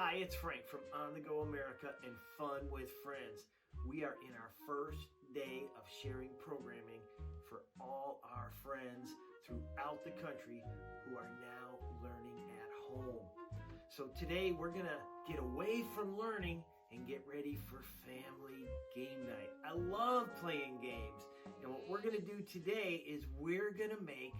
Hi, it's Frank from On The Go America and Fun with Friends. We are in our first day of sharing programming for all our friends throughout the country who are now learning at home. So today we're going to get away from learning and get ready for family game night. I love playing games, and what we're going to do today is we're going to make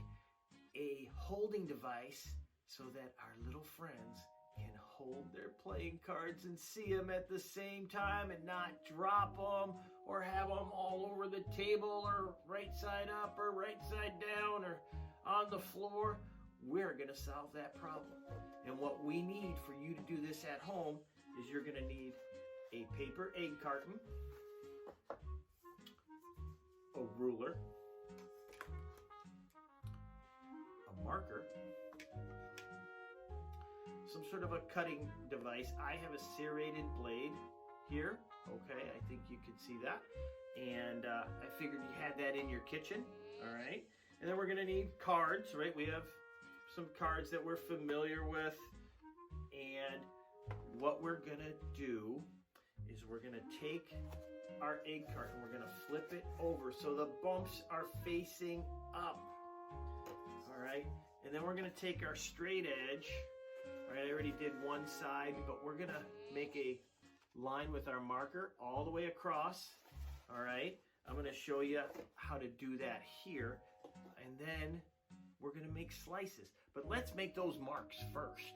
a holding device so that our little friends can hold their playing cards and see them at the same time and not drop them or have them all over the table or right side up or right side down or on the floor. We're going to solve that problem. And what we need for you to do this at home is you're going to need a paper egg carton, a ruler, a marker, some sort of a cutting device. I have a serrated blade here. Okay, I think you can see that. And I figured you had that in your kitchen. All right. And then we're going to need cards, right? We have some cards that we're familiar with. And what we're going to do is we're going to take our egg carton, we're going to flip it over so the bumps are facing up. All right. And then we're going to take our straight edge. All right, I already did one side, but we're gonna make a line with our marker all the way across. All right, I'm gonna show you how to do that here, and then we're gonna make slices. But let's make those marks first.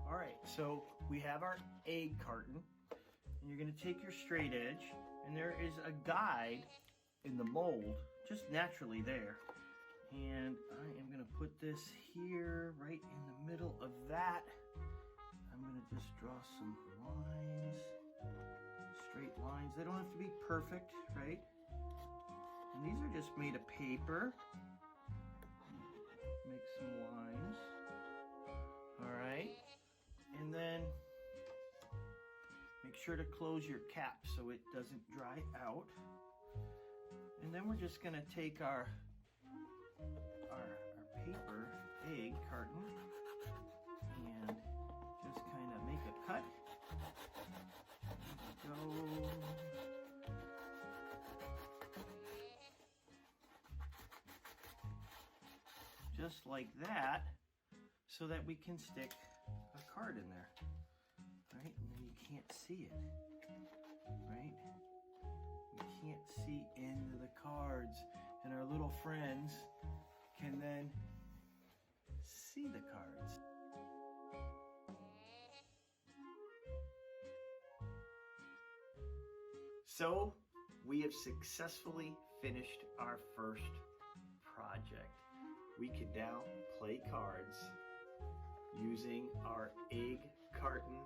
All right, so we have our egg carton, and you're gonna take your straight edge, and there is a guide in the mold, just naturally there. And I am going to put this here, right in the middle of that. I'm going to just draw some lines, straight lines. They don't have to be perfect, right? And these are just made of paper. Make some lines. All right. And then make sure to close your cap so it doesn't dry out. And then we're just going to take our paper egg carton and just kind of make a cut. There we go. Just like that, so that we can stick a card in there. Right? And then you can't see it. Right? We can't see into the cards, and our little friends can then see the cards. So we have successfully finished our first project. We can now play cards using our egg carton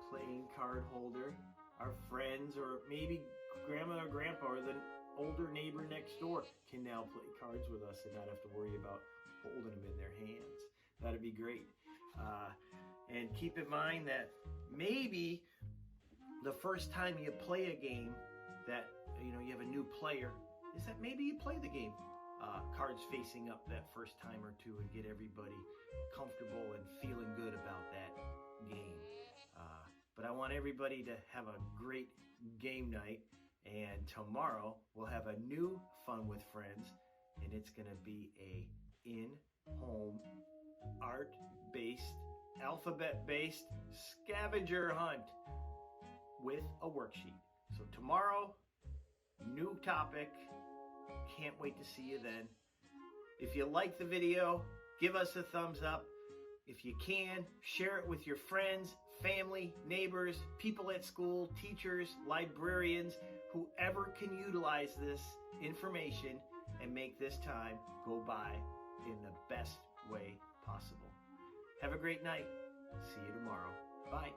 playing card holder. Our friends, or maybe grandma or grandpa or the older neighbor next door, can now play cards with us and not have to worry about holding them in their hands. That'd be great. And keep in mind that maybe the first time you play a game that you have a new player is that maybe you play the game cards facing up that first time or two and get everybody comfortable and feeling good about that game. But I want everybody to have a great game night, and tomorrow we'll have a new Fun with Friends, and it's going to be a in-home art-based, alphabet-based scavenger hunt with a worksheet. So tomorrow, new topic. Can't wait to see you then. If you like the video, give us a thumbs up. If you can, share it with your friends, family, neighbors, people at school, teachers, librarians, whoever can utilize this information and make this time go by in the best way possible. Have a great night. See you tomorrow. Bye.